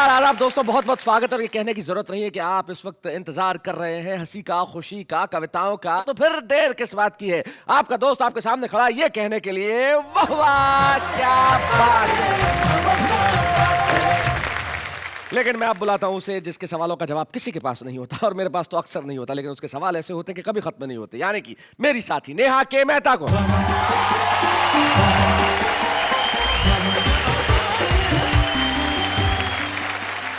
नमस्कार आदाब दोस्तों, बहुत बहुत स्वागत। और ये कहने की जरूरत नहीं है कि आप इस वक्त इंतजार कर रहे हैं हंसी का, खुशी का, कविताओं का, तो फिर देर किस बात की है। आपका दोस्त आपके सामने खड़ा है ये कहने के लिए वाह वाह क्या बात है। लेकिन मैं अब बुलाता हूं उसे जिसके सवालों का जवाब किसी के पास नहीं होता, और मेरे पास तो अक्सर नहीं होता, लेकिन उसके सवाल ऐसे होते कि कभी खत्म नहीं होते, यानी कि मेरी साथी नेहा के मेहता को।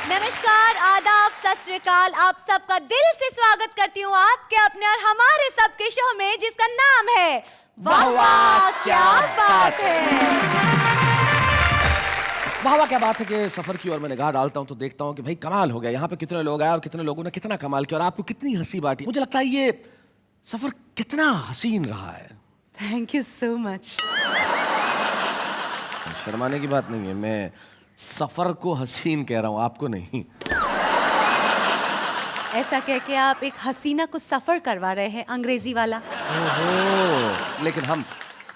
नमस्कार, आदाब, सत श्री अकाल। आप सबका दिल से स्वागत करती हूँ आपके अपने और हमारे सबके शो में, जिसका नाम है वाह वाह क्या बात है। वाह वाह क्या बात है कि सफर की ओर मैं निगाह डालता हूं तो देखता हूं कि भाई कमाल हो गया, यहाँ पे कितने लोग आए और कितने लोगों ने कितना कमाल किया और आपको कितनी हंसी बांटी। मुझे लगता है ये सफर कितना हसीन रहा है। Thank you so much. शर्माने की बात नहीं है, मैं सफर को हसीन कह रहा हूं, आपको नहीं। ऐसा कह के आप एक हसीना को सफर करवा रहे हैं, अंग्रेजी वाला। ओहो, लेकिन हम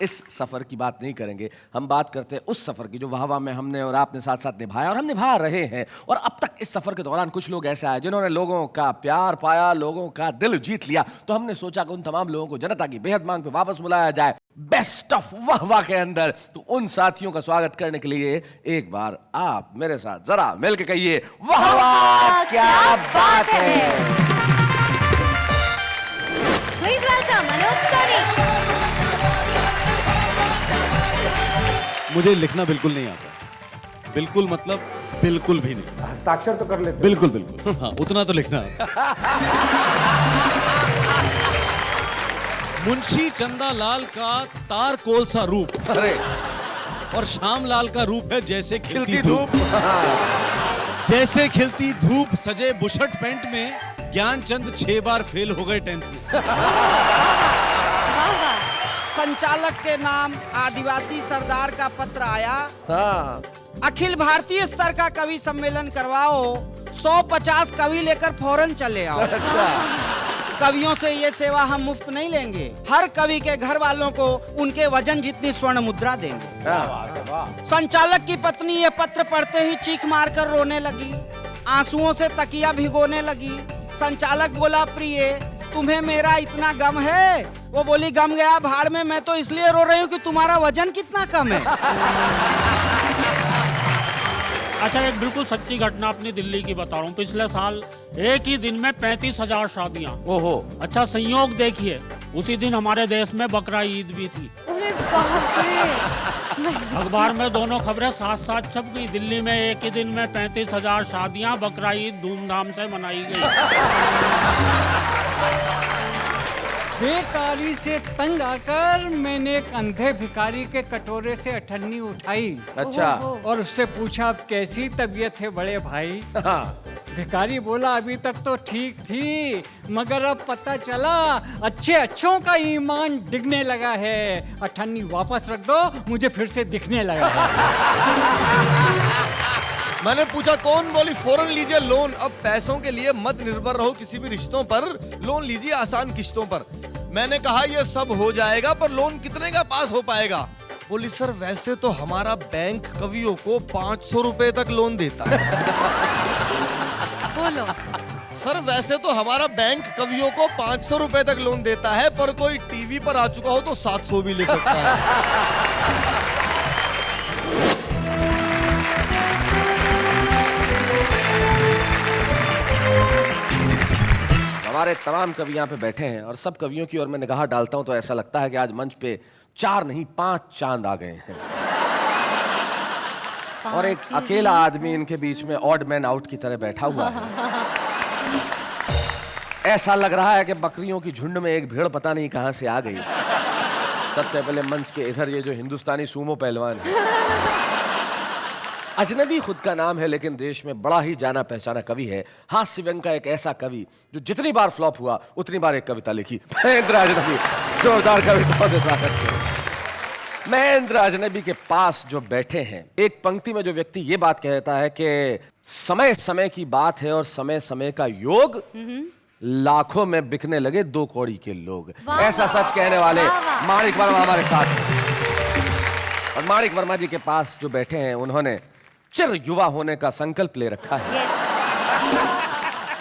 इस सफर की बात नहीं करेंगे, हम बात करते हैं उस सफर की जो वाह वाह में हमने और आपने साथ साथ निभाया और हम निभा रहे हैं। और अब तक इस सफर के दौरान कुछ लोग ऐसे आए जिन्होंने लोगों का प्यार पाया, लोगों का दिल जीत लिया। तो हमने सोचा कि उन तमाम लोगों को जनता की बेहद मांग पे वापस बुलाया जाए बेस्ट ऑफ वाह वाह के अंदर। तो उन साथियों का स्वागत करने के लिए एक बार आप मेरे साथ जरा मिलकर कहिए वाह वाह क्या बात है। Please welcome Anoop Soni. मुझे लिखना बिल्कुल नहीं आता, बिल्कुल मतलब बिल्कुल भी नहीं। हस्ताक्षर तो कर लेते। बिल्कुल बिल्कुल हाँ, उतना तो लिखना आता। मुंशी चंदालाल का तार कोल सा रूप अरे और श्यामलाल का रूप है जैसे खिलती धूप। जैसे खिलती धूप सजे बुशर्ट पैंट में ज्ञानचंद 6 बार फेल हो गए 10th में। संचालक के नाम आदिवासी सरदार का पत्र आया। हाँ। अखिल भारतीय स्तर का कवि सम्मेलन करवाओ, 150 कवि लेकर फौरन चले आओ। अच्छा। कवियों से ये सेवा हम मुफ्त नहीं लेंगे, हर कवि के घर वालों को उनके वजन जितनी स्वर्ण मुद्रा देंगे। संचालक की पत्नी ये पत्र पढ़ते ही चीख मारकर रोने लगी, आंसुओं से तकिया भिगोने लगी। संचालक बोला, प्रिय तुम्हें मेरा इतना गम है? वो बोली, गम गया भाड़ में, मैं तो इसलिए रो रही हूँ कि तुम्हारा वजन कितना कम है। अच्छा, एक बिल्कुल सच्ची घटना अपनी दिल्ली की बता रहा हूँ। पिछले साल एक ही दिन में 35,000 शादियाँ। ओहो। अच्छा संयोग देखिए, उसी दिन हमारे देश में बकरा ईद भी थी। अरे बाप रे। अखबार में दोनों खबरें साथ साथ छप गई। दिल्ली में एक ही दिन में 35,000 शादियाँ, बकरा ईद धूमधाम से मनाई गई। बेकारी से तंग आकर मैंने एक अंधे भिखारी के कटोरे से अठन्नी उठाई। अच्छा। और उससे पूछा, अब कैसी तबीयत है बड़े भाई? हाँ। भिखारी बोला, अभी तक तो ठीक थी, मगर अब पता चला अच्छे अच्छों का ईमान डिगने लगा है। अठन्नी वापस रख दो, मुझे फिर से दिखने लगा है। मैंने पूछा कौन? बोली, फौरन लीजिए लोन। अब पैसों के लिए मत निर्भर रहो किसी भी रिश्तों पर, लोन लीजिए आसान किश्तों पर। मैंने कहा ये सब हो जाएगा, पर लोन कितने का पास हो पाएगा? बोली, सर वैसे तो हमारा बैंक कवियों को 500 रुपए तक लोन देता है। बोलो। सर वैसे तो हमारा बैंक कवियों को 500 रुपए तक लोन देता है, पर कोई टीवी पर आ चुका हो तो 700 भी ले सकता है। हमारे तमाम कवि यहाँ पे बैठे हैं और सब कवियों की ओर मैं निगाह डालता हूँ तो ऐसा लगता है कि आज मंच पे 4 नहीं 5 चांद आ गए हैं। और एक अकेला आदमी इनके बीच में ऑड मैन आउट की तरह बैठा हुआ है। ऐसा लग रहा है कि बकरियों की झुंड में एक भेड़ पता नहीं कहां से आ गई। सबसे पहले मंच के इधर ये जो हिंदुस्तानी सूमो पहलवान है, अजनबी खुद का नाम है लेकिन देश में बड़ा ही जाना पहचाना कवि है। हास्य व्यंग का एक ऐसा कवि जो जितनी बार फ्लॉप हुआ उतनी बार एक कविता लिखी। महेंद्र अजनबी, जोरदार कविताओं से स्वागत करें। महेंद्र अजनबी के पास जो बैठे हैं, एक पंक्ति में जो व्यक्ति ये बात कहता है कि समय समय की बात है और समय समय का योग, लाखों में बिकने लगे 2 कौड़ी के लोग। ऐसा सच कहने वाले माणिक वर्मा हमारे साथ हैं। और माणिक वर्मा जी के पास जो बैठे हैं, उन्होंने चिर युवा होने का संकल्प ले रखा है। यस।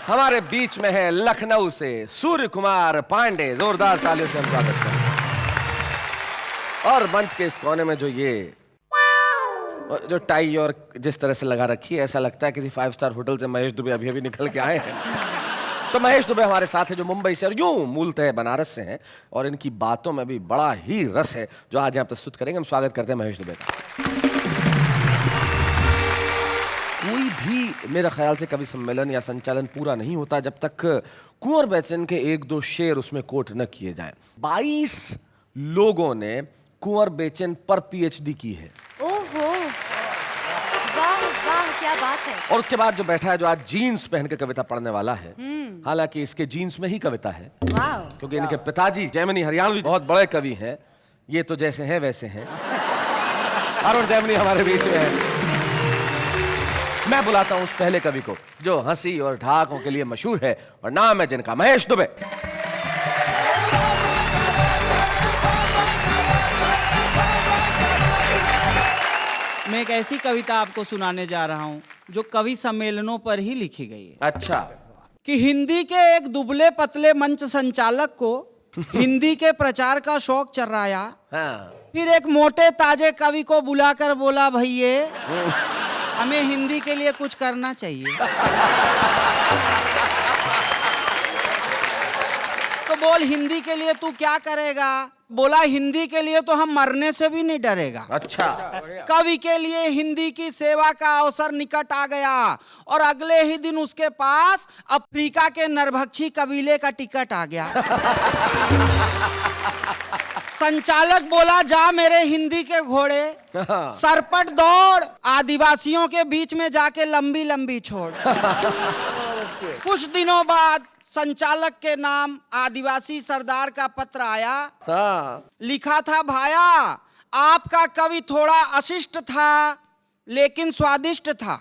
हमारे बीच में है लखनऊ से सूर्य कुमार पांडे। जोरदार तालियों से हम स्वागत करते हैं। और मंच के इस कोने में जो टाई और जिस तरह से लगा रखी है, ऐसा लगता है किसी 5 स्टार होटल से महेश दुबे अभी अभी निकल के आए हैं। तो महेश दुबे हमारे साथ है, जो मुंबई से और यूं मूलतः बनारस से हैं, और इनकी बातों में भी बड़ा ही रस है जो आज यहाँ प्रस्तुत करेंगे। हम स्वागत करते हैं महेश दुबे का। कोई भी मेरा ख्याल से कवि सम्मेलन या संचालन पूरा नहीं होता जब तक कुंवर बेचन के 1-2 शेर उसमें कोट न किए जाएं। 22 लोगों ने कुंवर बेचन पर PhD की है। ओहो, वाह वाह, क्या बात है। और उसके बाद जो बैठा है, जो आज जीन्स पहन के कविता पढ़ने वाला है, हालांकि इसके जीन्स में ही कविता है, वाह। क्योंकि इनके पिताजी जैमिनी हरियाणवी बहुत बड़े कवि हैं। ये तो जैसे हैं वैसे हैं। अरुण जैमिनी हमारे बीच में है। मैं बुलाता हूं उस पहले कवि को जो हंसी और ढाकों के लिए मशहूर है, और नाम है जिनका महेश दुबे। मैं एक ऐसी कविता आपको सुनाने जा रहा हूं जो कवि सम्मेलनों पर ही लिखी गई है। अच्छा। कि हिंदी के एक दुबले पतले मंच संचालक को हिंदी के प्रचार का शौक चर्राया। हाँ। फिर एक मोटे ताजे कवि को बुलाकर बोला, भैये हमें हिंदी के लिए कुछ करना चाहिए। तो बोल, हिंदी के लिए तू क्या करेगा? बोला, हिंदी के लिए तो हम मरने से भी नहीं डरेगा। अच्छा। कवि के लिए हिंदी की सेवा का अवसर निकट आ गया, और अगले ही दिन उसके पास अफ्रीका के नरभक्षी कबीले का टिकट आ गया। संचालक बोला, जा मेरे हिंदी के घोड़े, सरपट दौड़, आदिवासियों के बीच में जाके लंबी लंबी छोड़। कुछ दिनों बाद संचालक के नाम आदिवासी सरदार का पत्र आया। हाँ। लिखा था, भाया आपका कवि थोड़ा अशिष्ट था लेकिन स्वादिष्ट था।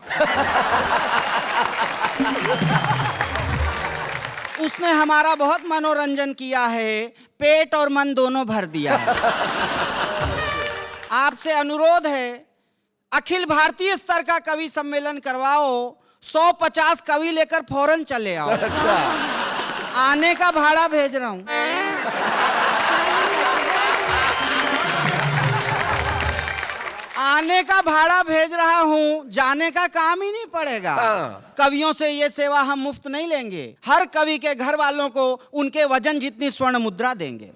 उसने हमारा बहुत मनोरंजन किया है, पेट और मन दोनों भर दिया है। आपसे अनुरोध है, अखिल भारतीय स्तर का कवि सम्मेलन करवाओ, 150 कवि लेकर फौरन चले आओ। अच्छा। आने का भाड़ा भेज रहा हूं। आने का भाड़ा भेज रहा हूं, जाने का काम ही नहीं पड़ेगा। कवियों से ये सेवा हम मुफ्त नहीं लेंगे। हर कवि के घर वालों को उनके वजन जितनी स्वर्ण मुद्रा देंगे।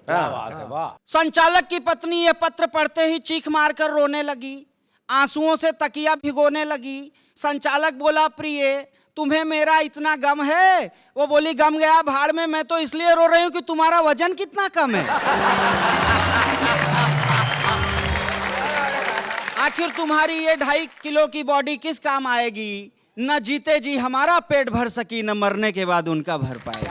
संचालक की पत्नी ये पत्र पढ़ते ही चीख मारकर रोने लगी, आंसुओं से तकिया भिगोने लगी। संचालक बोला, प्रिय तुम्हें मेरा इतना गम है? वो बोली, गम गया भाड़ में, मैं तो इसलिए रो रही हूं कि तुम्हारा वजन कितना कम है। आखिर तुम्हारी ये 2.5 किलो की बॉडी किस काम आएगी? न जीते जी हमारा पेट भर सकी, न मरने के बाद उनका भर पाए।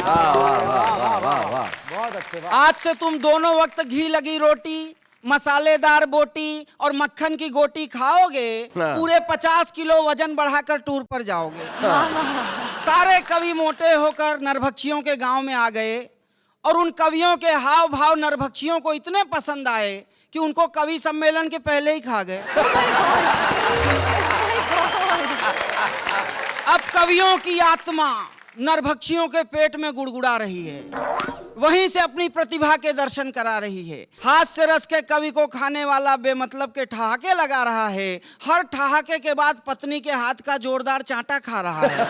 बहुत अच्छे। आज से तुम दोनों वक्त घी लगी रोटी, मसालेदार बोटी और मक्खन की गोटी खाओगे, पूरे 50 किलो वजन बढ़ाकर टूर पर जाओगे। सारे कवि मोटे होकर नरभक्षियों के गांव में आ गए, और उन कवियों के हाव भाव नरभक्षियों को इतने पसंद आए कि उनको कवि सम्मेलन के पहले ही खा गए। अब कवियों की आत्मा नरभक्षियों के पेट में गुड़गुड़ा रही है, वहीं से अपनी प्रतिभा के दर्शन करा रही है। हाथ से रस के कवि को खाने वाला बेमतलब के ठहाके लगा रहा है, हर ठहाके के बाद पत्नी के हाथ का जोरदार चांटा खा रहा है।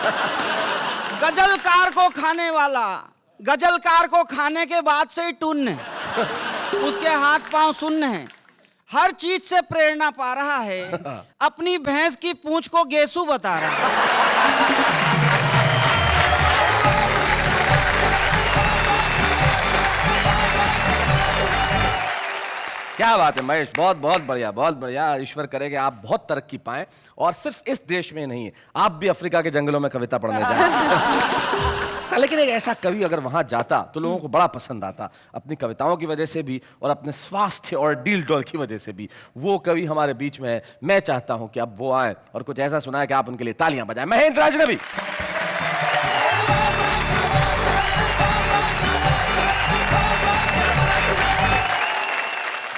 गजलकार को खाने वाला, गजलकार को खाने के बाद से ही टुन्न है, उसके हाथ पांव सुन्न है, हर चीज से प्रेरणा पा रहा है, अपनी भैंस की पूंछ को गेसू बता रहा है। क्या बात है महेश, बहुत बहुत बढ़िया, बहुत बढ़िया। ईश्वर करे कि आप बहुत तरक्की पाएं, और सिर्फ इस देश में नहीं, आप भी अफ्रीका के जंगलों में कविता पढ़ने जाएं। लेकिन एक ऐसा कवि अगर वहां जाता तो लोगों को बड़ा पसंद आता, अपनी कविताओं की वजह से भी और अपने स्वास्थ्य और डील डॉल की वजह से भी। वो कवि हमारे बीच में है। मैं चाहता हूं कि अब वो आए और कुछ ऐसा सुनाए कि आप उनके लिए तालियां बजाएं। महेंद्र अजनबी।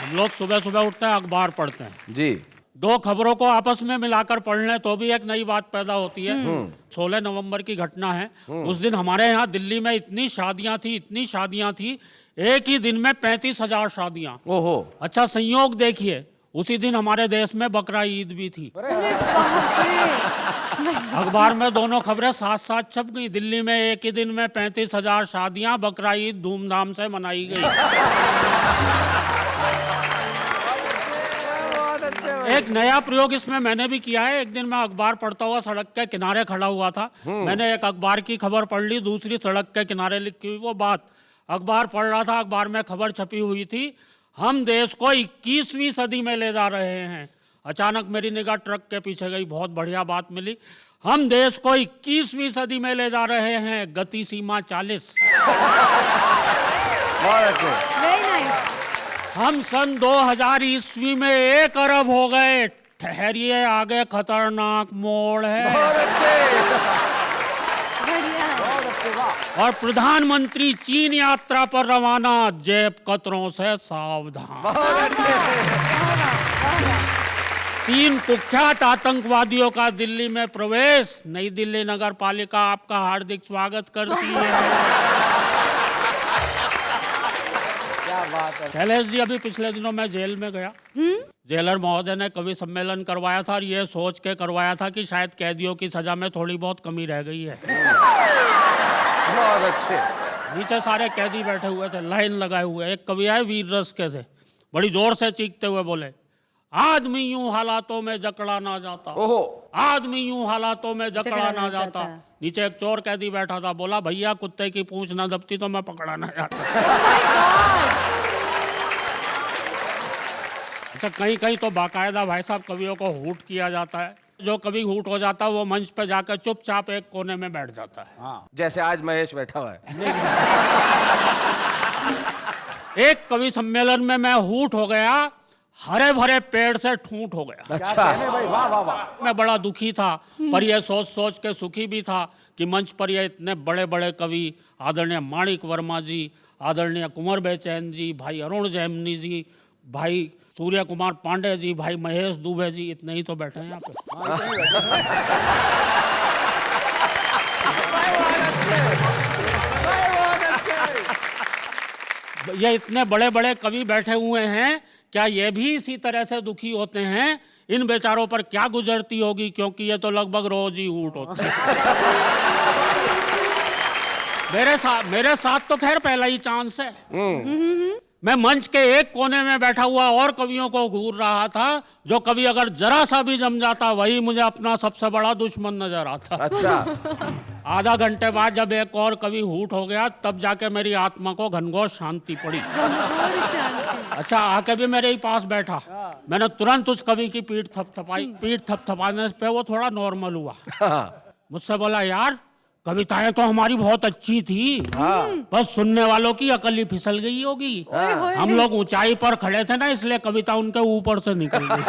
हम लोग सुबह सुबह उठते हैं, अखबार पढ़ते हैं जी। दो खबरों को आपस में मिलाकर पढ़ लें तो भी एक नई बात पैदा होती है। 16 नवंबर की घटना है। उस दिन हमारे यहाँ दिल्ली में इतनी शादियां थी, एक ही दिन में 35,000 शादियां। ओहो। अच्छा संयोग देखिए, उसी दिन हमारे देश में बकरा ईद भी थी। अखबार में दोनों खबरें साथ साथ छप गई। दिल्ली में एक ही दिन में 35,000 शादियां, बकरा ईद धूमधाम से मनाई गई। एक नया प्रयोग इसमें मैंने भी किया है। एक दिन मैं अखबार पढ़ता हुआ सड़क के किनारे खड़ा हुआ था। मैंने एक अखबार की खबर पढ़ ली, दूसरी सड़क के किनारे लिखी हुई वो बात। अखबार पढ़ रहा था, अखबार में खबर छपी हुई थी, हम देश को 21वीं सदी में ले जा रहे हैं। अचानक मेरी निगाह ट्रक के पीछे गई, बहुत बढ़िया बात मिली। हम देश को 21वीं सदी में ले जा रहे हैं, गति सीमा 40। Very nice. हम सन 2000 ईस्वी में 1 अरब हो गए। ठहरिए, आगे खतरनाक मोड़ है। बढ़िया है। और प्रधानमंत्री चीन यात्रा पर रवाना, जेब कतरों से सावधान। 3 कुख्यात आतंकवादियों का दिल्ली में प्रवेश। नई दिल्ली नगर पालिका आपका हार्दिक स्वागत करती है। शैलेश जी, अभी पिछले दिनों मैं जेल में गया। जेलर महोदय ने कवि सम्मेलन करवाया था और ये सोच के करवाया था कि शायद कैदियों की सजा में थोड़ी बहुत कमी रह गई है। बहुत अच्छे। नीचे सारे कैदी बैठे हुए थे, लाइन लगाए हुए। एक कवि आए, वीर रस के थे, बड़ी जोर से चीखते हुए बोले, आदमी यूं हालातों में जकड़ा ना जाता। ओहो। आदमी यूं हालातों में जकड़ा ना जाता। नीचे एक चोर कैदी बैठा था, बोला, भैया कुत्ते की पूंछ ना दबती तो मैं पकड़ा ना जाता। अच्छा, कहीं कहीं तो बाकायदा भाई साहब कवियों को हूट किया जाता है। जो कभी हूट हो जाता है वो मंच पे जाकर चुपचाप एक कोने में बैठ जाता है। जैसे आज महेश बैठा हुआ है। एक कवि सम्मेलन में मैं हूट हो गया, हरे भरे पेड़ से ठूंठ हो गया। अच्छा। मैं बड़ा दुखी था, पर यह सोच सोच के सुखी भी था कि मंच पर ये इतने बड़े बड़े कवि, आदरणीय माणिक वर्मा जी, आदरणीय कुंवर बेचैन जी, भाई अरुण जैमिनी जी, भाई सूर्य कुमार पांडे जी, भाई महेश दुबे जी, इतने ही तो बैठे हैं यहाँ पे। ये इतने बड़े बड़े कवि बैठे हुए हैं, क्या ये भी इसी तरह से दुखी होते हैं? इन बेचारों पर क्या गुजरती होगी, क्योंकि ये तो लगभग रोज ही ऊट होते हैं। मेरे साथ तो खैर पहला ही चांस है। मैं मंच के एक कोने में बैठा हुआ और कवियों को घूर रहा था। जो कवि अगर जरा सा भी जम जाता, वही मुझे अपना सबसे बड़ा दुश्मन नजर आता। अच्छा। आधा घंटे बाद जब एक और कवि हूट हो गया, तब जाके मेरी आत्मा को घनघोर शांति पड़ी। अच्छा, आके भी मेरे ही पास बैठा। मैंने तुरंत उस कवि की पीठ थपथपाई। पीठ थपथपाने पे वो थोड़ा नॉर्मल हुआ। मुझसे बोला, यार कविताएं तो हमारी बहुत अच्छी थी, बस सुनने वालों की अकल ही फिसल गई होगी। हम लोग ऊंचाई पर खड़े थे ना, इसलिए कविता उनके ऊपर से निकल गई।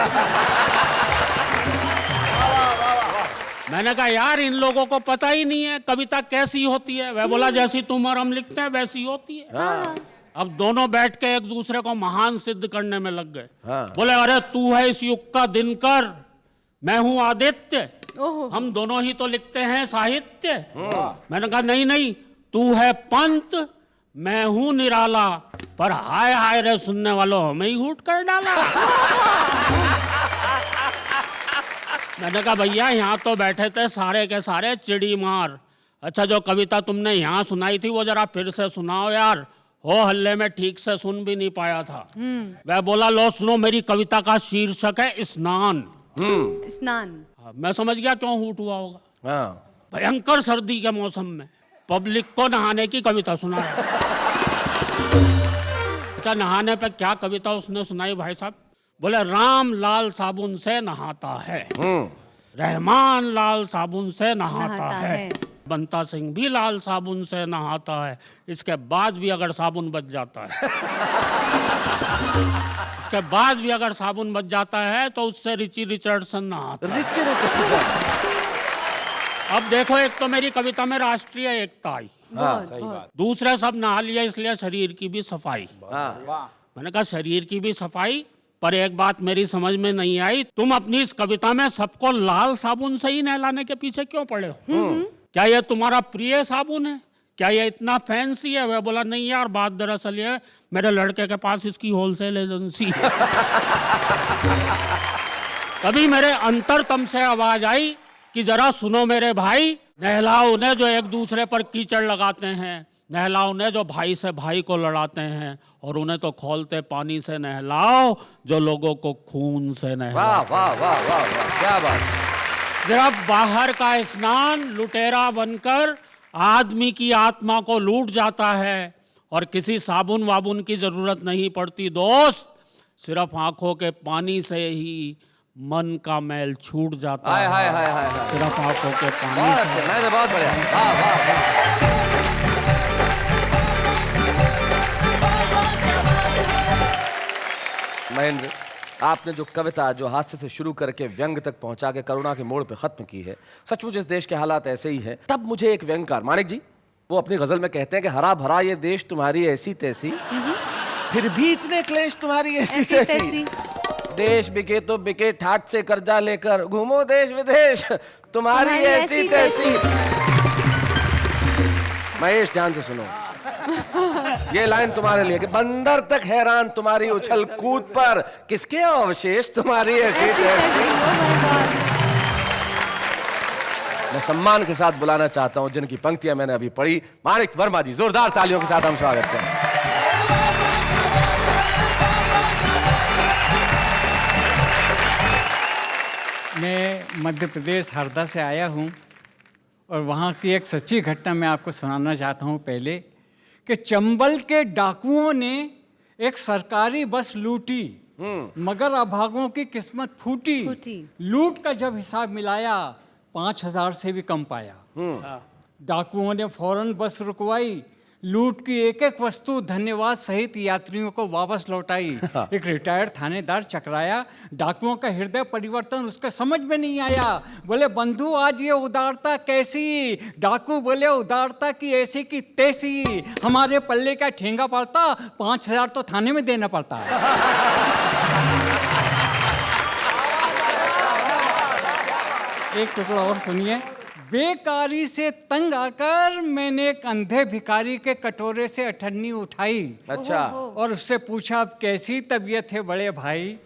मैंने कहा, यार इन लोगों को पता ही नहीं है कविता कैसी होती है। वह बोला, जैसी तुम और हम लिखते हैं वैसी होती है। अब दोनों बैठ के एक दूसरे को महान सिद्ध करने में लग गए। बोले, अरे तू है इस युग का दिनकर, मैं हूं आदित्य, हम दोनों ही तो लिखते हैं साहित्य। मैंने कहा, नहीं नहीं, तू है पंत, मैं हूं निराला, पर हाय हाय रे सुनने वालों, हमें ही हूट कर डाला। मैंने कहा, भैया यहाँ तो बैठे थे सारे के सारे चिड़ी मार। अच्छा, जो कविता तुमने यहाँ सुनाई थी वो जरा फिर से सुनाओ यार, हो हल्ले में ठीक से सुन भी नहीं पाया था। वह बोला, लो सुनो, मेरी कविता का शीर्षक है स्नान। स्नान। मैं समझ गया क्यों हूट हुआ होगा। भयंकर सर्दी के मौसम में पब्लिक को नहाने की कविता सुना। अच्छा, नहाने पे क्या कविता उसने सुनाई भाई साहब? बोले, राम लाल साबुन से नहाता है, रहमान लाल साबुन से नहाता है, बंता सिंह भी लाल साबुन से नहाता है, इसके बाद भी अगर साबुन बच जाता है इसके बाद भी अगर साबुन बच जाता है तो उससे रिची रिचर्डसन नहाता है। Richie Richardson. अब देखो, एक तो मेरी कविता में राष्ट्रीय एकता आई, सही बात। दूसरे सब नहा लिया इसलिए शरीर की भी सफाई। मैंने कहा, शरीर की भी सफाई पर एक बात मेरी समझ में नहीं आई, तुम अपनी इस कविता में सबको लाल साबुन से ही नहलाने के पीछे क्यों पड़े हो? क्या ये तुम्हारा प्रिय साबुन है? क्या ये इतना फैंसी है? वह बोला नहीं यार, बात दरअसल ये मेरे लड़के के पास इसकी होलसेल एजेंसी है। तभी मेरे अंतरतम से आवाज आई कि जरा सुनो मेरे भाई, नहलाओ उन्हें जो एक दूसरे पर कीचड़ लगाते हैं, नहलाओ उन्हें जो भाई से भाई को लड़ाते हैं, और उन्हें तो खौलते पानी से नहलाओ जो लोगों को खून से नहलाओ। वाह वाह वाह वाह वाह, क्या बात। सिर्फ बाहर का स्नान लुटेरा बनकर आदमी की आत्मा को लूट जाता है, और किसी साबुन वाबुन की जरूरत नहीं पड़ती दोस्त, सिर्फ आंखों के पानी से ही मन का मैल छूट जाता हाय है। हाय हाय हाय हाय। सिर्फ आंखों के पानी बहुत से। अच्छे, मैंने बहुत बढ़िया। वाह वाह वाह। महेंद्र, आपने जो कविता जो हास्य से शुरू करके व्यंग तक पहुंचा के करुणा के मोड़ पे खत्म की है, सचमुच इस देश के हालात ऐसे ही हैं। तब मुझे एक व्यंगकार माणिक जी, वो अपनी गजल में कहते हैं कि हरा भरा ये देश तुम्हारी ऐसी तैसी, फिर भी इतने क्लेश तुम्हारी ऐसी तैसी। देश बिके तो बिके ठाट से कर्जा लेकर, घूमो देश विदेश तुम्हारी ऐसी तैसी। महेश ध्यान से सुनो, ये लाइन तुम्हारे लिए कि बंदर तक हैरान तुम्हारी उछल कूद पर, किसके अवशेष तुम्हारी ऐसी तैसी। मैं सम्मान के साथ बुलाना चाहता हूं जिनकी पंक्तियां मैंने अभी पढ़ी, माणिक वर्मा जी, जोरदार तालियों के साथ हम स्वागत करें। मैं मध्य प्रदेश हरदा से आया हूँ और वहाँ की एक सच्ची घटना मैं आपको सुनाना चाहता हूँ। पहले कि चंबल के डाकुओं ने एक सरकारी बस लूटी, मगर अभागों की किस्मत फूटी। लूट का जब हिसाब मिलाया 5,000 से भी कम पाया। डाकुओं ने फौरन बस रुकवाई, लूट की एक एक वस्तु धन्यवाद सहित यात्रियों को वापस लौटाई। एक रिटायर्ड थानेदार चकराया, डाकुओं का हृदय परिवर्तन उसके समझ में नहीं आया। बोले बंधु आज ये उदारता कैसी? डाकू बोले उदारता की ऐसी की तैसी, हमारे पल्ले का ठेंगा पड़ता, 5,000 तो थाने में देना पड़ता है। एक टुकड़ा और सुनिए। बेकारी से तंग आकर मैंने एक अंधे भिखारी के कटोरे से अठन्नी उठाई। अच्छा। और उससे पूछा अब कैसी तबीयत है बड़े भाई?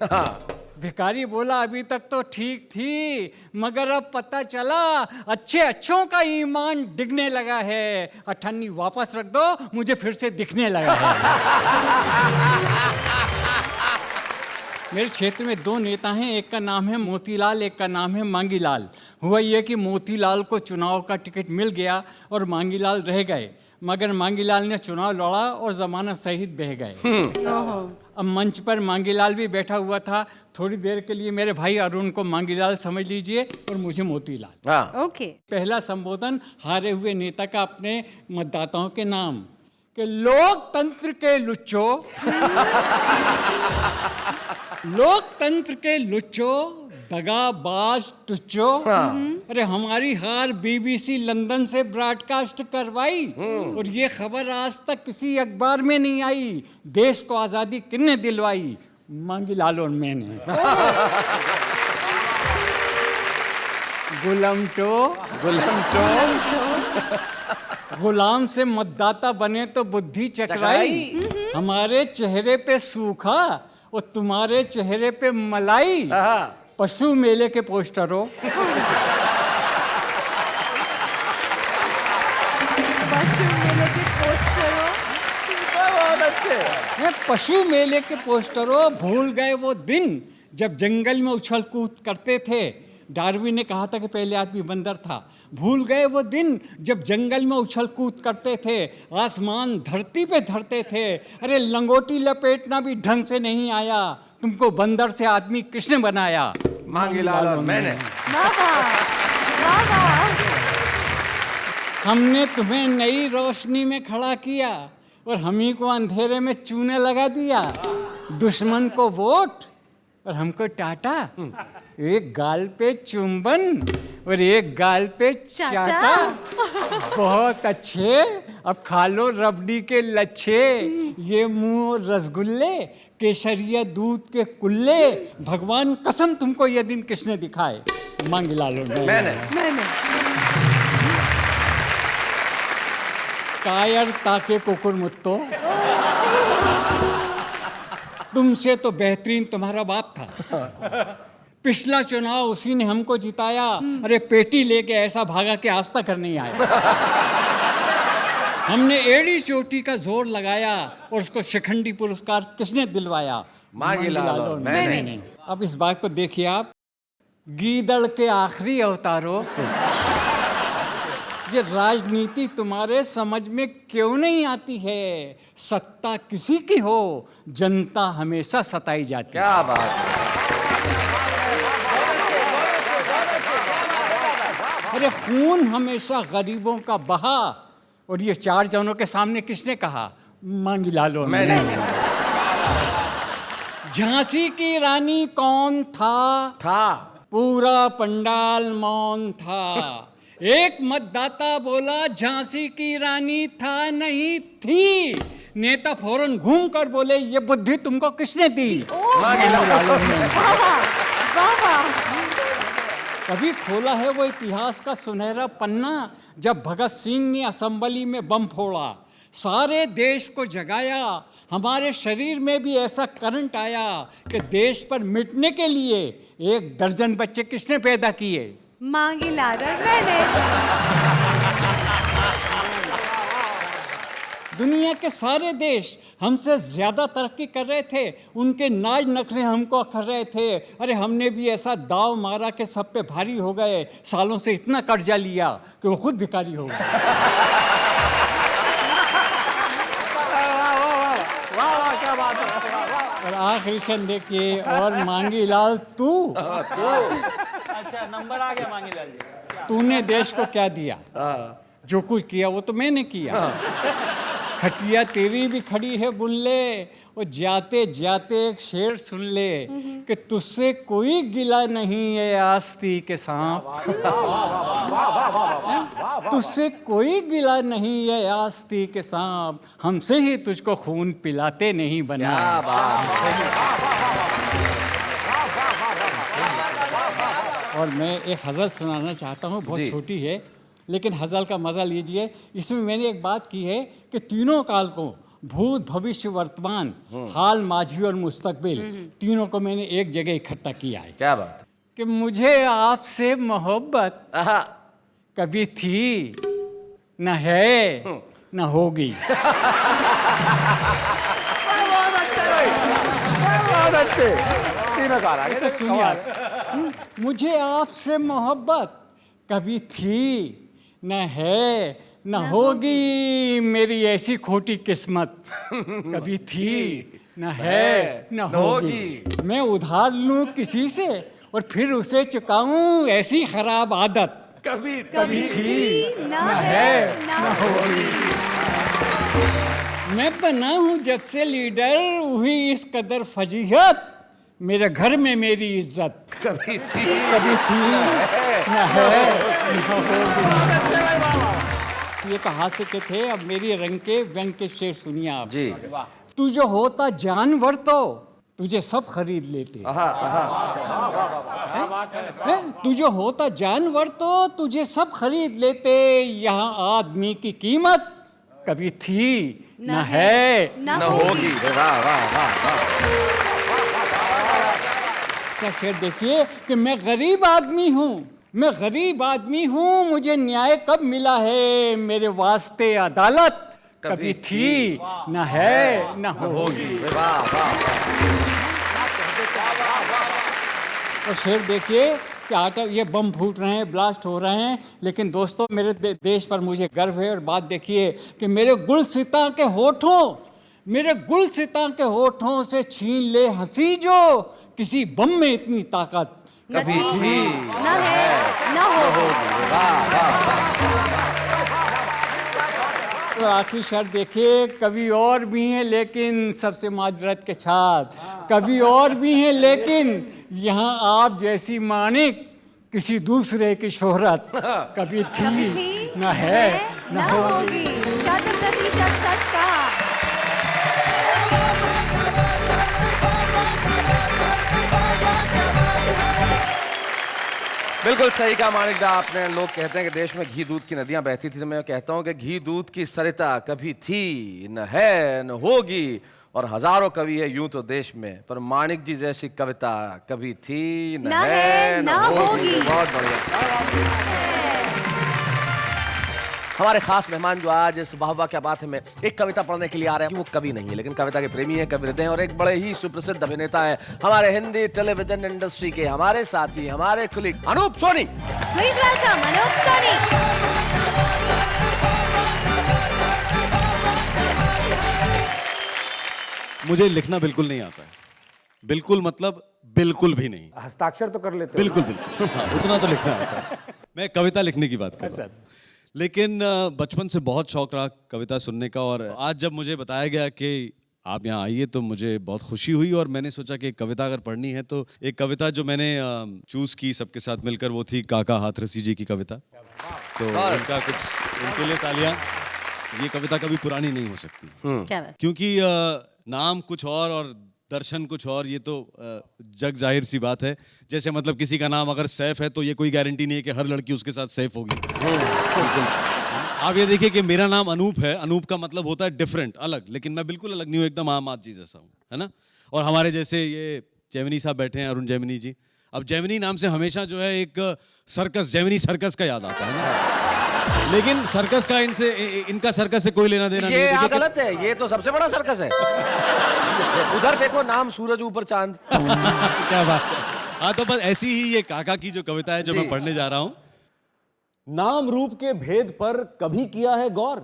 भिखारी बोला अभी तक तो ठीक थी, मगर अब पता चला अच्छे अच्छों का ईमान डिगने लगा है। अठन्नी वापस रख दो, मुझे फिर से दिखने लगा है। मेरे क्षेत्र में 2 नेता हैं, एक का नाम है मोतीलाल, एक का नाम है मांगीलाल। हुआ ये कि मोतीलाल को चुनाव का टिकट मिल गया और मांगीलाल रह गए, मगर मांगीलाल ने चुनाव लड़ा और जमानत सहित बह गए। अब मंच पर मांगीलाल भी बैठा हुआ था। थोड़ी देर के लिए मेरे भाई अरुण को मांगीलाल समझ लीजिए और मुझे मोतीलाल। ओके। पहला संबोधन हारे हुए नेता का अपने मतदाताओं के नाम कि लोकतंत्र के लुच्चो, लोकतंत्र के लुच्चो, दगाबाज टुच्चो। अरे हमारी हार बीबीसी लंदन से ब्रॉडकास्ट करवाई और ये खबर आज तक किसी अखबार में नहीं आई। देश को आजादी किसने दिलवाई? मांगीलाल और मैंने। गुलाम गुलाम से मतदाता बने तो बुद्धि चकराई। हमारे चेहरे पे सूखा और तुम्हारे चेहरे पे मलाई। पशु मेले के पोस्टरों, पशु मेले के पोस्टरों, भूल गए वो दिन जब जंगल में उछल कूद करते थे। डार्विन ने कहा था कि पहले आदमी बंदर था। भूल गए वो दिन जब जंगल में उछल कूद करते थे, आसमान धरती पे धरते थे। अरे लंगोटी लपेटना भी ढंग से नहीं आया, तुमको बंदर से आदमी किसने बनाया? मांगीलाल और मैंने। हमने तुम्हें नई रोशनी में खड़ा किया और हम ही को अंधेरे में चूने लगा दिया। दुश्मन को वोट और हमको टाटा। एक गाल पे चुंबन और एक गाल पे चाटा। बहुत अच्छे अब खा लो रबड़ी के लच्छे, ये मुंह रसगुल्ले, केसरिया दूध के कुल्ले। भगवान कसम तुमको ये दिन किसने दिखाए? मांग ला लो। मैंने। कायर ताके कुकुर मुत्तो, तुमसे तो बेहतरीन तुम्हारा बाप था। पिछला चुनाव उसी ने हमको जिताया। अरे पेटी लेके ऐसा भागा कि आज तक नहीं आया। हमने एड़ी चोटी का जोर लगाया और उसको शिखंडी पुरस्कार किसने दिलवाया? मांगी लाल और मैंने। अब इस बात को देखिए आप, गीदड़ के आखिरी अवतारों, ये राजनीति तुम्हारे समझ में क्यों नहीं आती है? सत्ता किसी की हो, जनता हमेशा सताई जाती है। क्या बात है। अरे खून हमेशा गरीबों का बहा, और ये 4 जनों के सामने किसने कहा? मांगी लालो मैंने। झांसी की रानी कौन था? पूरा पंडाल मौन था। एक मतदाता बोला झांसी की रानी था नहीं थी। नेता फौरन घूम कर बोले ये बुद्धि तुमको किसने दी? कभी खोला है वो इतिहास का सुनहरा पन्ना, जब भगत सिंह ने असेंबली में बम फोड़ा, सारे देश को जगाया। हमारे शरीर में भी ऐसा करंट आया कि देश पर मिटने के लिए 1 दर्जन बच्चे किसने पैदा किए? मांगी लाल और मैंने। दुनिया के सारे देश हमसे ज्यादा तरक्की कर रहे थे, उनके नाज नखरे हमको अखर रहे थे। अरे हमने भी ऐसा दाव मारा कि सब पे भारी हो गए। सालों से इतना कर्जा लिया कि वो खुद भिखारी हो गए। क्या बात है। और आखिरी शन देखिए, और मांगी लाल तू, अच्छा नंबर आ गया मांगी लाल जी। तूने देश को क्या दिया? जो कुछ किया वो तो मैंने किया। खटिया तेरी भी खड़ी है बुन ले, और जाते जाते एक शेर सुन ले कि तुझसे कोई गिला नहीं है आस्ती के सांप। तुझसे कोई गिला नहीं है आस्ती के सांप, हमसे ही तुझको खून पिलाते नहीं बना। और मैं एक गज़ल सुनाना चाहता हूँ, बहुत छोटी है, लेकिन हज़ल का मज़ा लीजिए। इसमें मैंने एक बात की है कि तीनों काल को, भूत भविष्य वर्तमान, हाल माजी और मुस्तकबिल, तीनों को मैंने एक जगह इकट्ठा किया है। क्या बात कि मुझे आपसे मोहब्बत कभी थी, न है, न होगी। सुनिए आप, मुझे आपसे मोहब्बत कभी थी, न है, न होगी, मेरी ऐसी खोटी किस्मत। कभी थी, न है, न होगी। मैं उधार लूं किसी से और फिर उसे चुकाऊं, ऐसी खराब आदत कभी थी, न है, न होगी। मैं बना हूं जब से लीडर, हुई इस कदर फजीहत, मेरे घर में मेरी इज्जत कभी थी, न है, न होगी। ये कहासे के थे। अब मेरी रंग के व्यंग के शेर सुनिए आप जी। तू जो होता जानवर तो तुझे सब खरीद लेते। तू जो होता जानवर तो तुझे सब खरीद लेते, यहाँ आदमी की कीमत कभी थी, न है, न होगी। वाह वाह वाह वाह। क्या फिर देखिए कि मैं गरीब आदमी हूँ, मैं गरीब आदमी हूँ, मुझे न्याय कब मिला है, मेरे वास्ते अदालत कभी थी, न है, न होगी। और शेर देखिए कि आटा ये बम फूट रहे हैं, ब्लास्ट हो रहे हैं, लेकिन दोस्तों मेरे देश पर मुझे गर्व है। और बात देखिए कि मेरे गुलसिता के होठों, मेरे गुलसिता के होठों से छीन ले हंसी, जो किसी बम में इतनी ताकत कभी थी, न है, न होगी। तो आखिरी शर्त देखिए, कभी और भी हैं लेकिन सबसे माजरत के छात, कभी और भी हैं लेकिन यहाँ आप जैसी मानिक किसी दूसरे की शोहरत कभी थी, न है, न होगी। बिल्कुल सही कहा माणिक दा आपने। लोग कहते हैं कि देश में घी दूध की नदियां बहती थी, तो मैं कहता हूं कि घी दूध की सरिता कभी थी न है न होगी, और हजारों कवि है यूं तो देश में, पर माणिक जी जैसी कविता कभी थी न है न होगी। बहुत बढ़िया। हमारे खास मेहमान जो आज इस वाह वाह क्या बात है में एक कविता पढ़ने के लिए आ रहे हैं, वो कवि नहीं है लेकिन कविता के प्रेमी हैं, कवि हृदय हैं, और एक बड़े ही सुप्रसिद्ध अभिनेता है हमारे हिंदी टेलीविजन इंडस्ट्री के, हमारे साथी, हमारे colleague Anoop Soni. Please welcome Anoop Soni. मुझे लिखना बिल्कुल नहीं आता है, बिल्कुल मतलब बिल्कुल भी नहीं। हस्ताक्षर तो कर लेते हो? बिल्कुल बिल्कुल हाँ, उतना तो लिखना आता है। मैं कविता लिखने की बात कर रहा हूं। लेकिन बचपन से बहुत शौक रहा कविता सुनने का, और आज जब मुझे बताया गया कि आप यहाँ आइए तो मुझे बहुत खुशी हुई, और मैंने सोचा कि कविता अगर पढ़नी है तो एक कविता जो मैंने चूज की सबके साथ मिलकर वो थी काका हाथरसी जी की कविता। तो उनका कुछ, उनके लिए तालियां। ये कविता कभी पुरानी नहीं हो सकती, क्या बात? क्योंकि नाम कुछ और दर्शन कुछ और, ये तो जग जाहिर सी बात है। जैसे मतलब किसी का नाम अगर सैफ है तो ये कोई गारंटी नहीं है कि हर लड़की उसके साथ सैफ होगी। बिल्कुल। आप ये देखिए कि मेरा नाम अनूप है, अनूप का मतलब होता है डिफरेंट, अलग, लेकिन मैं बिल्कुल अलग नहीं हूँ, एकदम आम आदमी जैसा हूँ, है ना। और हमारे जैसे ये जैमिनी साहब बैठे हैं, अरुण जैमिनी जी। अब जैमिनी नाम से हमेशा जो है एक सर्कस, जैमिनी सर्कस का याद आता है ना, लेकिन सर्कस का इनका सर्कस से कोई लेना देना नहीं है। गलत है, ये तो सबसे बड़ा सर्कस है। उधर देखो, नाम सूरज ऊपर चांद। क्या बात है। हाँ, तो बस ऐसी ही ये काका की जो कविता है जो मैं पढ़ने जा रहा हूँ। नाम रूप के भेद पर कभी किया है गौर?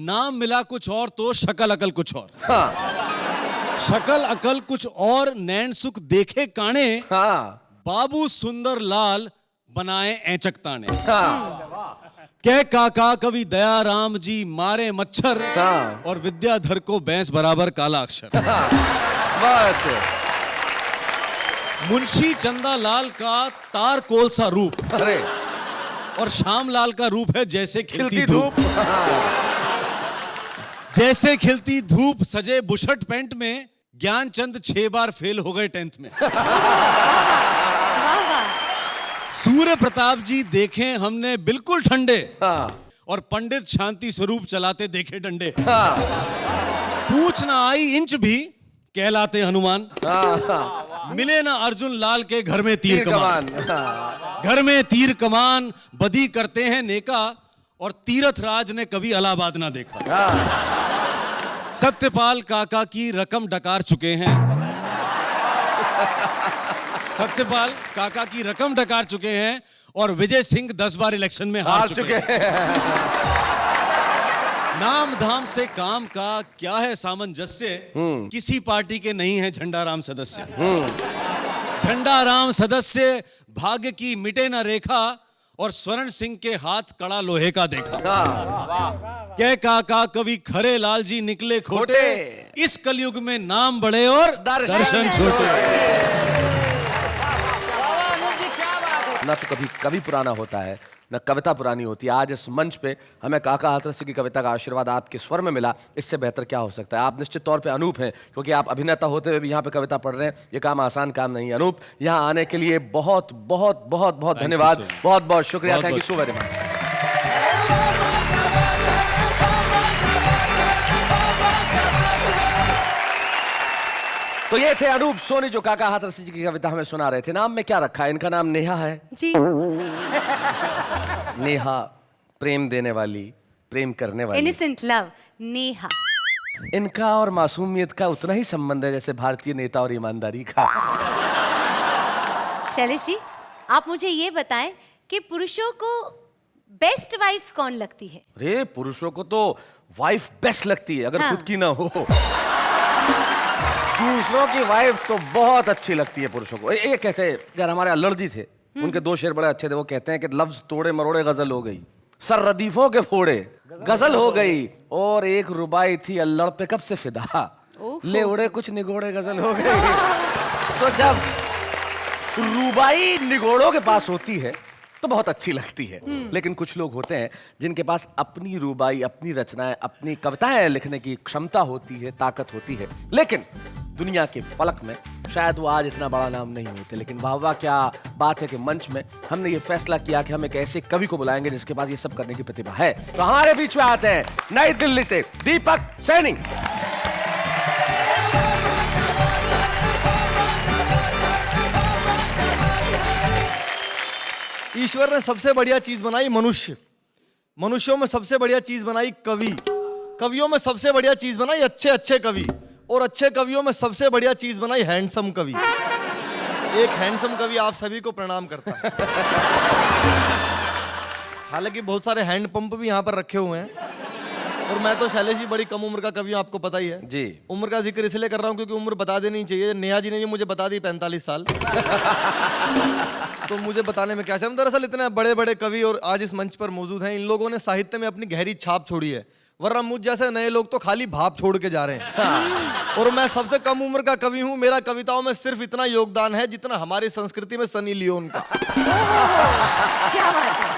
नाम मिला कुछ और तो शक्ल अकल कुछ और। हाँ। शक्ल अकल कुछ और, नैन सुख देखे काने। हाँ। बाबू सुंदर लाल बनाए ऐचक ताने। हाँ। कह काका कवि दया राम जी मारे मच्छर। हाँ। और विद्याधर को भैंस बराबर काला अक्षर। हाँ। बस। मुंशी चंदा लाल का तार कोल सा रूप। अरे। और श्याम लाल का रूप है जैसे खिलती धूप। जैसे खिलती धूप सजे बुशर्ट पैंट में, ज्ञानचंद 6 बार फेल हो गए 10th में। सूर्य प्रताप जी देखें हमने बिल्कुल ठंडे। हाँ। और पंडित शांति स्वरूप चलाते देखे डंडे। हाँ। पूछ ना आई इंच भी कहलाते हनुमान। हाँ। मिले ना अर्जुन लाल के घर में तीर कमान। हाँ। घर में तीर कमान बदी करते हैं नेका, और तीरथ राज ने कभी इलाहाबाद ना देखा। हाँ। सत्यपाल काका की रकम डकार चुके हैं। सत्यपाल काका की रकम डकार चुके हैं, और विजय सिंह 10 बार इलेक्शन में हार चुके हैं। नाम धाम से काम का क्या है सामंजस्य, किसी पार्टी के नहीं है झंडाराम सदस्य। झंडाराम सदस्य भाग्य की मिटे न रेखा, और स्वर्ण सिंह के हाथ कड़ा लोहे का देखा। कह काका कवि खरे लाल जी निकले खोटे, इस कलयुग में नाम बड़े और दर्शन छोटे। न तो कभी कवि पुराना होता है, न कविता पुरानी होती है। आज इस मंच पे हमें काका हाथरसी की कविता का आशीर्वाद आपके स्वर में मिला, इससे बेहतर क्या हो सकता है। आप निश्चित तौर पे अनूप हैं, क्योंकि आप अभिनेता होते हुए भी यहाँ पे कविता पढ़ रहे हैं। ये काम आसान काम नहीं है। अनूप, यहाँ आने के लिए बहुत बहुत बहुत बहुत धन्यवाद, बहुत बहुत शुक्रिया। Thank you so very much. तो ये थे अनूप सोनी जो काका हाथरसी जी की कविता हमें सुना रहे थे। नाम में क्या रखा है? इनका नाम नेहा है जी। नेहा, प्रेम देने वाली, प्रेम करने वाली। Innocent love, Neha. इनका और मासूमियत का उतना ही संबंध है जैसे भारतीय नेता और ईमानदारी का। शैलेश जी, आप मुझे ये बताएं कि पुरुषों को बेस्ट वाइफ कौन लगती है? अरे, पुरुषों को तो वाइफ बेस्ट लगती है, अगर हाँ। खुद की ना हो। दूसरों की वाइफ तो बहुत अच्छी लगती है पुरुषों को। ये कहते हैं, यार हमारे अल्लड़ जी थे, उनके 2 शेर बड़े अच्छे थे। वो कहते हैं कि लफ्ज तोड़े मरोड़े गजल हो गई, सर रदीफों के फोड़े गजल हो गई, और एक रुबाई थी अल्लड़ पे कब से फिदा, ले उड़े कुछ निगोड़े गजल हो गई। तो जब रुबाई निगोड़ों के पास होती है तो बहुत अच्छी लगती है। लेकिन कुछ लोग होते हैं जिनके पास अपनी रुबाई, अपनी रचनाएं, अपनी कविताएं लिखने की क्षमता होती है, ताकत होती है, लेकिन दुनिया के फलक में शायद वो आज इतना बड़ा नाम नहीं होते। लेकिन वाह वाह क्या बात है कि मंच में हमने ये फैसला किया कि हम एक ऐसे कवि को बुलाएंगे जिसके पास ये सब करने की प्रतिभा है। तो हमारे बीच में आते हैं नई दिल्ली से दीपक सैनी। ईश्वर ने सबसे बढ़िया चीज बनाई मनुष्य, मनुष्यों में सबसे बढ़िया चीज बनाई कवि, कवियों में सबसे बढ़िया चीज बनाई अच्छे अच्छे कवि, और अच्छे कवियों में सबसे बढ़िया चीज बनाई हैंडसम कवि। एक हैंडसम कवि आप सभी को प्रणाम करता है। हालांकि बहुत सारे हैंड पंप भी यहाँ पर रखे हुए हैं, और मैं तो शैलेश जी बड़ी कम उम्र का कवि हूं, आपको पता ही है जी। उम्र का जिक्र इसलिए कर रहा हूँ क्योंकि उम्र बता देनी चाहिए। नेहा जी ने भी मुझे बता दी 45 साल। तो मुझे बताने में क्या शर्म। दरअसल इतने बड़े बड़े कवि और आज इस मंच पर मौजूद हैं, इन लोगों ने साहित्य में अपनी गहरी छाप छोड़ी है, वरना मुझ जैसे नए लोग तो खाली भाप छोड़ के जा रहे हैं। और मैं सबसे कम उम्र का कवि हूं, मेरा कविताओं में सिर्फ इतना योगदान है जितना हमारी संस्कृति में सनी लियोन का। क्या बात है।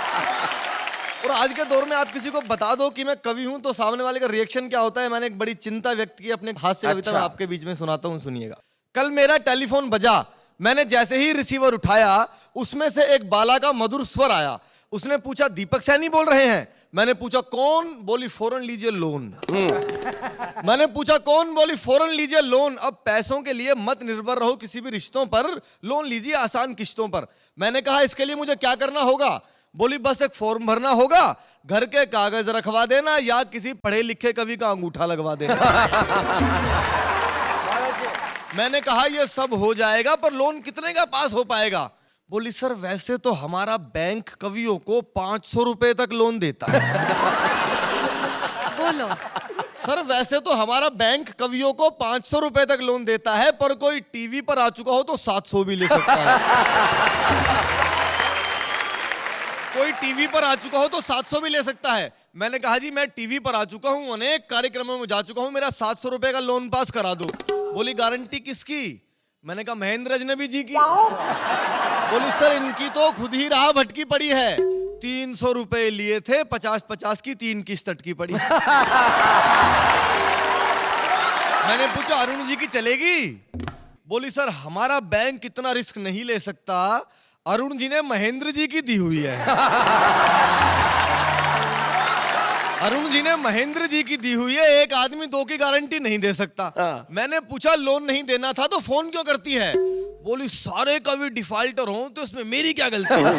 और आज के दौर में आप किसी को बता दो कि मैं कवि हूं तो सामने वाले का रिएक्शन क्या होता है। मैंने एक बड़ी चिंता व्यक्त की अपने हास्य कविता में, आपके बीच में सुनाता हूं, सुनिएगा। कल मेरा टेलीफोन बजा, मैंने जैसे ही रिसीवर उठाया उसमें से एक बाला का मधुर स्वर आया। उसने पूछा दीपक सैनी बोल रहे हैं? मैंने पूछा कौन? बोली फौरन लीजिए लोन। मैंने पूछा कौन? बोली फौरन लीजिए लोन। अब पैसों के लिए मत निर्भर रहो किसी भी रिश्तों पर, लोन लीजिए आसान किश्तों पर। मैंने कहा इसके लिए मुझे क्या करना होगा? बोली बस एक फॉर्म भरना होगा, घर के कागज रखवा देना या किसी पढ़े लिखे कवि का अंगूठा लगवा देना। मैंने कहा यह सब हो जाएगा पर लोन कितने का पास हो पाएगा? बोली सर वैसे तो हमारा बैंक कवियों को 500 रुपए तक लोन देता है। बोलो। सर वैसे तो हमारा बैंक कवियों को 500 रुपए तक लोन देता है, पर कोई टीवी पर आ चुका हो तो 700 भी ले सकता है। कोई टीवी पर आ चुका हो तो 700 भी ले सकता है। मैंने कहा जी मैं टीवी पर आ चुका हूं, अनेक कार्यक्रमों में जा चुका हूं, मेरा 700 रुपए का लोन पास करा दो। बोली गारंटी किसकी? मैंने कहा महेंद्र अजनबी जी की। बोली सर इनकी तो खुद ही राह भटकी पड़ी है, 300 रुपए लिए थे, 50-50 की 3 किस्त अटकी पड़ी। मैंने पूछा अरुण जी की चलेगी? बोली सर हमारा बैंक इतना रिस्क नहीं ले सकता, अरुण जी ने महेंद्र जी की दी हुई है। अरुण जी ने महेंद्र जी की दी हुई है, एक आदमी 2 की गारंटी नहीं दे सकता। मैंने पूछा लोन नहीं देना था तो फोन क्यों करती है? बोली सारे कवि डिफाल्टर हों तो इसमें मेरी क्या गलती है?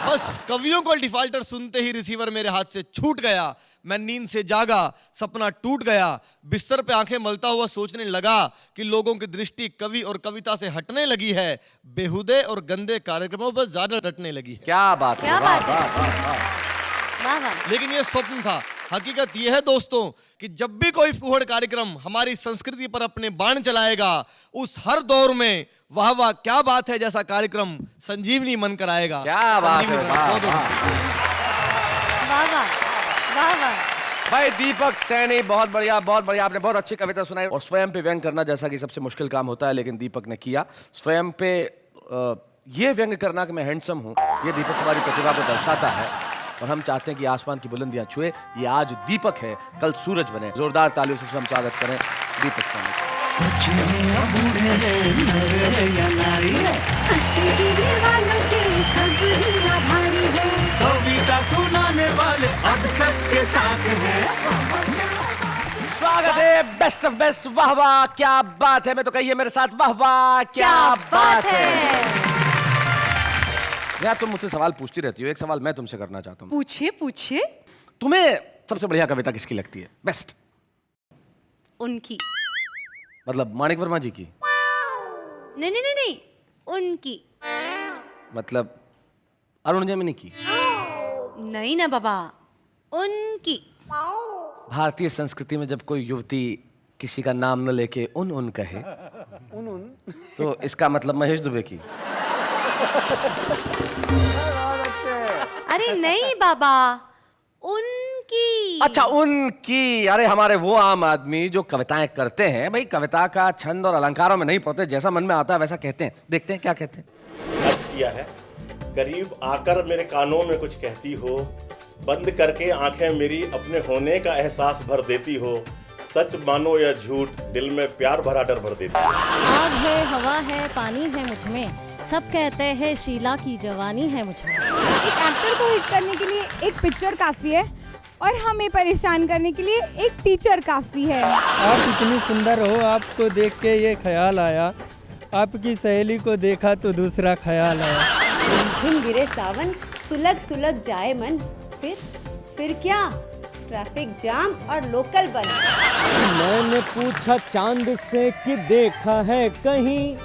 बस कवियों को डिफाल्टर सुनते ही रिसीवर मेरे हाथ से छूट गया। मैं नींद से जागा, सपना टूट गया, बिस्तर पे आंखें मलता हुआ सोचने लगा कि लोगों की दृष्टि कवि और कविता से हटने लगी है, बेहुदे और गंदे कार्यक्रमों पर ज्यादा डटने लगी है। क्या बात है, क्या वाह, बात है। वाह, वाह, वाह। वाह वाह। लेकिन ये स्वप्न था। हकीकत यह है दोस्तों कि जब भी कोई फूहड़ कार्यक्रम हमारी संस्कृति पर अपने बाण चलाएगा, उस हर दौर में वाह वाह क्या बात है जैसा कार्यक्रम संजीवनी मन कराएगा। क्या बात है, वाह, वाह। वाह वाह। वाह वाह। भाई दीपक सैनी बहुत बढ़िया, बहुत बढ़िया। आपने बहुत अच्छी कविता सुनाई और स्वयं पे व्यंग करना जैसा कि सबसे मुश्किल काम होता है, लेकिन दीपक ने किया। स्वयं पे ये व्यंग करना कि मैं हैंडसम हूँ, ये दीपक हमारी प्रतिभा को दर्शाता है और हम चाहते हैं कि आसमान की बुलंदियां छुए। ये आज दीपक है, कल सूरज बने। जोरदार तालियों से हम स्वागत करें दीपक सैनी। स्वागत है बेस्ट ऑफ बेस्ट। वाह वाह क्या बात है। मैं तो कहिए मेरे साथ वाह वाह क्या बात है। यार तुम मुझसे सवाल पूछती रहती हो, एक सवाल मैं तुमसे करना चाहता हूँ। पूछिए पूछिए। तुम्हें सबसे बढ़िया कविता किसकी लगती है? बेस्ट। उनकी। मतलब माणिक वर्मा जी की? नहीं नहीं नहीं नहीं, उनकी। मतलब अरुण जेमिनी की? नहीं ना बाबा, उनकी। भारतीय संस्कृति में जब कोई युवती किसी का नाम न लेके उन कहे तो इसका मतलब महेश दुबे की? अरे नहीं बाबा, उनकी। अच्छा उनकी। अरे हमारे वो आम आदमी जो कविताएं करते हैं, भाई कविता का छंद और अलंकारों में नहीं पड़ते, जैसा मन में आता है वैसा कहते हैं। देखते हैं क्या कहते हैं। अर्ज किया है, करीब आकर मेरे कानों में कुछ कहती हो, बंद करके आंखें मेरी अपने होने का एहसास भर देती हो, सच मानो या झूठ, दिल में प्यार भरा डर भर देती है। आग है, हवा है, पानी है मुझ में, सब कहते हैं शीला की जवानी है मुझ में। एक एक्टर को हिट करने के लिए एक पिक्चर काफी है और हमें परेशान करने के लिए एक टीचर काफी है। आप इतनी सुंदर हो, आपको देख के ये ख्याल आया, आपकी सहेली को देखा तो दूसरा ख्याल आया। झिम गिरे सावन, सुलग सुलग जाए मन, फिर क्या, ट्रैफिक जाम और लोकल बंद। मैंने पूछा चांद से कि देखा है कहीं,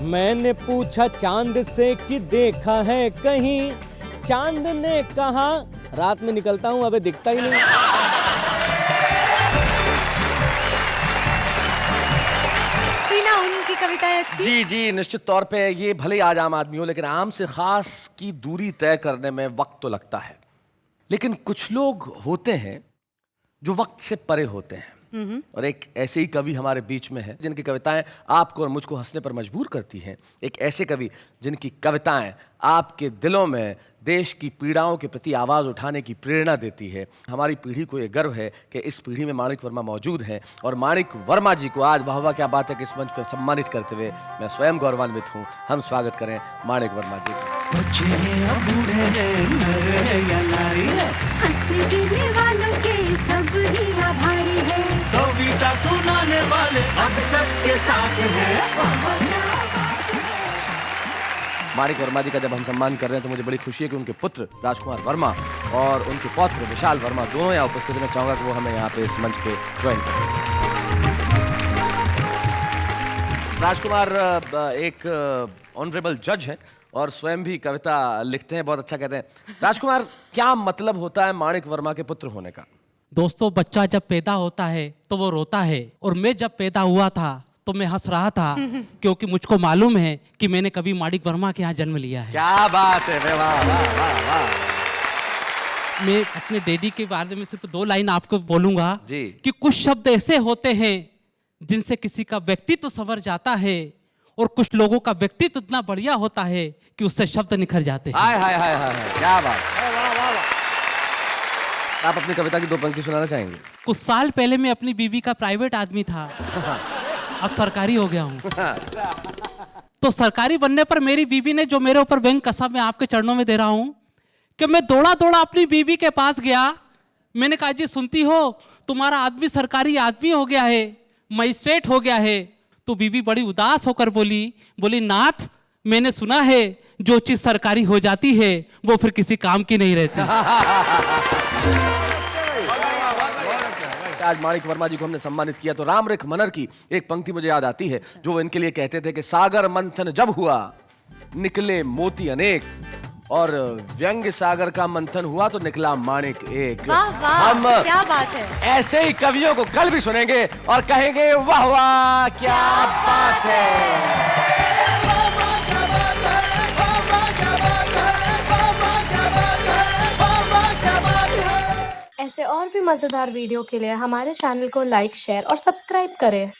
मैंने पूछा चांद से कि देखा है कहीं, चांद ने कहा रात में निकलता हूँ अबे दिखता ही नहीं। टीना, उनकी कविताएं अच्छी। जी जी, निश्चित तौर पे ये भले आज आम आदमी हो, लेकिन आम से खास की दूरी तय करने में वक्त तो लगता है। लेकिन कुछ लोग होते हैं जो वक्त से परे होते हैं, और एक ऐसे ही कवि हमारे बीच में है जिनकी कविताएं आपको और मुझको हंसने पर मजबूर करती हैं। एक ऐसे कवि जिनकी कविताएं आपके दिलों में देश की पीड़ाओं के प्रति आवाज़ उठाने की प्रेरणा देती है। हमारी पीढ़ी को ये गर्व है कि इस पीढ़ी में माणिक वर्मा मौजूद हैं, और माणिक वर्मा जी को आज वाह वाह क्या बात है कि इस मंच पर सम्मानित करते हुए मैं स्वयं गौरवान्वित हूँ। हम स्वागत करें माणिक वर्मा जी का। माणिक वर्मा जी का जब हम सम्मान कर रहे हैं तो मुझे बड़ी खुशी है कि उनके पुत्र राजकुमार वर्मा और उनके पौत्र विशाल वर्मा दोनों यहाँ उपस्थित हैं। मैं चाहूँगा कि वो हमें यहाँ पे इस मंच पे ज्वाइन करें। राजकुमार एक ऑनरेबल जज हैं और स्वयं भी कविता लिखते हैं, बहुत अच्छा कहते हैं। राजकुमार, क्या मतलब होता है माणिक वर्मा के पुत्र होने का? दोस्तों, बच्चा जब पैदा होता है तो वो रोता है, और मैं जब पैदा हुआ था तो मैं हंस रहा था, क्योंकि मुझको मालूम है कि मैंने कभी माणिक वर्मा के यहाँ जन्म लिया है। क्या बात है, वाह वाह वाह वाह। मैं अपने डैडी के बारे में सिर्फ 2 लाइन आपको बोलूंगा जी। कि कुछ शब्द ऐसे होते हैं जिनसे किसी का व्यक्तित्व संवर जाता है, और कुछ लोगों का व्यक्तित्व इतना बढ़िया होता है कि उससे शब्द निखर जाते हैं। हाय हाय हाय हाय, क्या बात। आप अपनी कविता की 2 पंक्ति सुनाना चाहेंगे? कुछ साल पहले मैं अपनी बीवी का प्राइवेट आदमी था, अब सरकारी हो गया हूँ। तो सरकारी बनने पर मेरी बीवी ने जो मेरे ऊपर व्यंग कसा, मैं आपके चरणों में दे रहा हूँ कि मैं दौड़ा दौड़ा अपनी बीवी के पास गया। मैंने कहा, जी सुनती हो, तुम्हारा आदमी सरकारी आदमी हो गया है, मजिस्ट्रेट हो गया है। तो बीवी बड़ी उदास होकर बोली नाथ, मैंने सुना है जो चीज सरकारी हो जाती है वो फिर किसी काम की नहीं रहती। आज माणिक वर्मा जी को हमने सम्मानित किया तो रामरेख मनर की एक पंक्ति मुझे याद आती है, जो इनके लिए कहते थे कि सागर मंथन जब हुआ निकले मोती अनेक, और व्यंग्य सागर का मंथन हुआ तो निकला माणिक एक। वाह वाह, हम क्या बात है। ऐसे ही कवियों को कल भी सुनेंगे और कहेंगे वाह वाह क्या बात है। ऐसे और भी मजेदार वीडियो के लिए हमारे चैनल को लाइक, शेयर और सब्सक्राइब करें।